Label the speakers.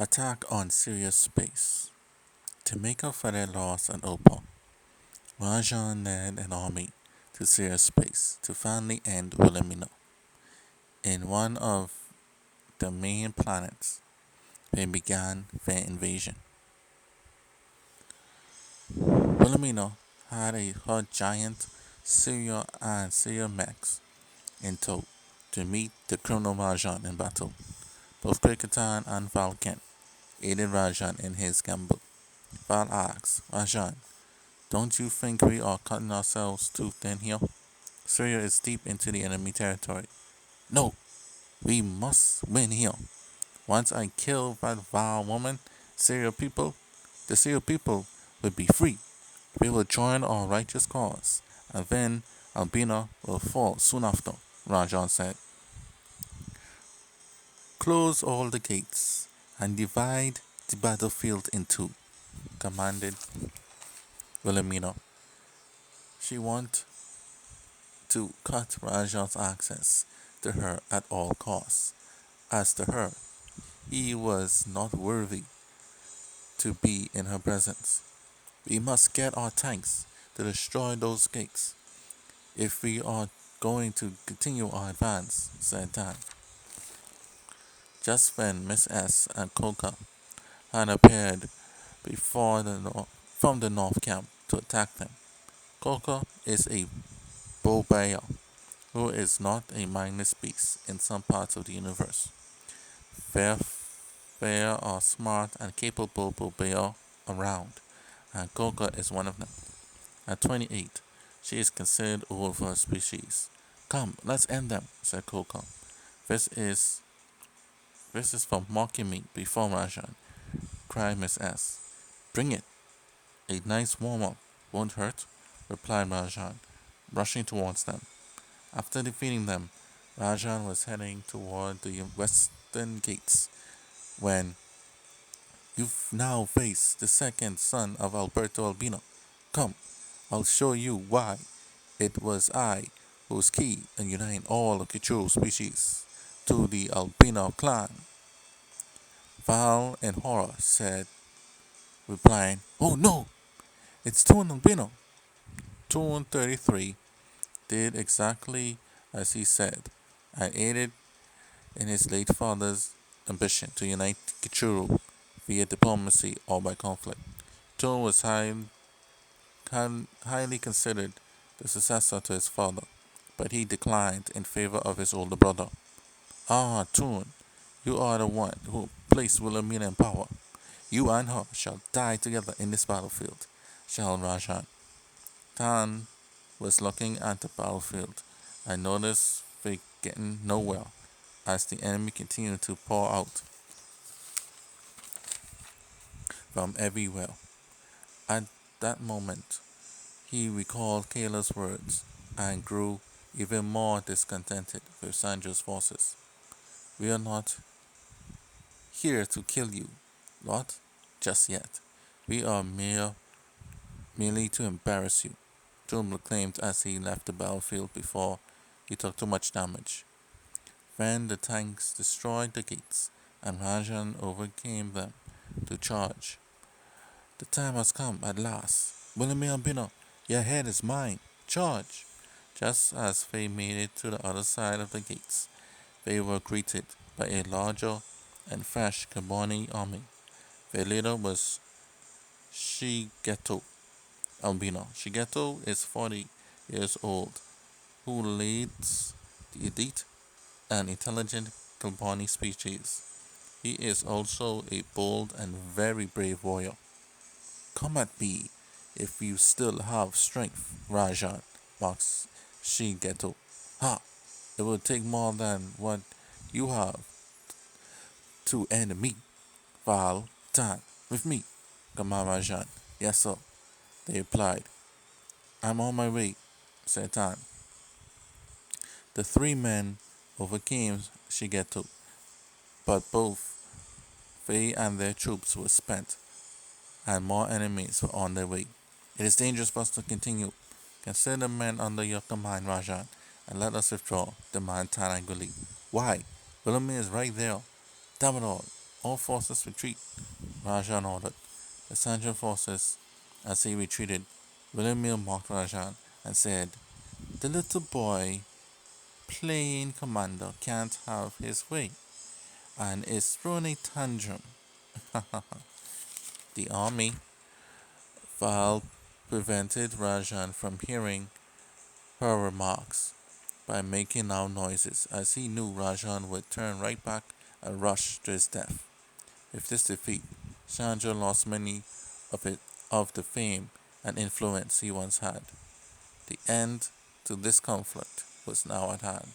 Speaker 1: Attack on Syria's space. To make up for their loss at Opal, Rajan led an army to Syria's space to finally end Wilhelmina. In one of the main planets, they began their invasion. Wilhelmina had her giant Syria and Syria mechs in tow to meet the criminal Rajan in battle. Both Krikitan and Valken aided Rajan in his gamble. Val asks, Rajan, don't you think we are cutting ourselves too thin here? Syria is deep into the enemy territory. No, we must win here. Once I kill that vile woman, Syria people, the Syria people will be free. We will join our righteous cause, and then Albeana will fall soon after, Rajan said. Close all the gates and divide the battlefield in two, commanded Wilhelmina. She wanted to cut Rajan's access to her at all costs. As to her, he was not worthy to be in her presence. We must get our tanks to destroy those gates if we are going to continue our advance, said Dan. Just then Miss S and Coca had appeared before from the north camp to attack them. Coca is a bull bear who is not a mindless beast in some parts of the universe. There are smart and capable bull bear around, and Coca is one of them. At 28, she is considered old for her species. Come, let's end them, said Coca. This is this is for mocking me before Rajan, cried Miss S. Bring it. A nice warm-up won't hurt, replied Rajan, rushing towards them. After defeating them, Rajan was heading toward the western gates when you've now faced the second son of Alberto Albino. Come, I'll show you why it was I who was key in uniting all of Kichuru species to the Albino clan. Val in horror said, replying, Oh no, it's Toon Albino. Toon 33 did exactly as he said and aided in his late father's ambition to unite Kichuru via diplomacy or by conflict. Toon was highly considered the successor to his father, but he declined in favor of his older brother. Ah, Toon, you are the one who placed Wilhelmina in power. You and her shall die together in this battlefield, shouted Rajan. Tan was looking at the battlefield and noticed they getting nowhere as the enemy continued to pour out from everywhere. At that moment, he recalled Kayla's words and grew even more discontented with Sandra's forces. We are not here to kill you, Lot, just yet. We are merely to embarrass you, Doom proclaimed as he left the battlefield before he took too much damage. Then the tanks destroyed the gates, and Rajan overcame them to charge. The time has come at last. Wilhelmina Albino, your head is mine. Charge! Just as they made it to the other side of the gates, they were greeted by a larger and fresh Carboni army. Their leader was Shigeto Albino. Shigeto is 40 years old, who leads the elite and intelligent Carboni species. He is also a bold and very brave warrior. Come at me if you still have strength, Rajan, mocks Shigeto. Ha! It will take more than what you have to end me. Val, Tan, with me. Command Rajan. Yes, sir, they replied. I'm on my way, said Tan. The three men overcame Shigeto, but both they and their troops were spent, and more enemies were on their way. It is dangerous for us to continue. Consider the men under your command, Rajan, and let us withdraw, demanded Tan angrily. Why? Wilhelmina is right there. Damn it all. All forces retreat, Rajan ordered. The Sanjan forces, as he retreated, William mocked Rajan and said, "The little boy, plain commander, can't have his way, and is throwing a tantrum." The army, Val prevented Rajan from hearing her remarks by making loud noises, as he knew Rajan would turn right back and rush to his death. With this defeat, Sandra lost many of it of the fame and influence he once had. The end to this conflict was now at hand.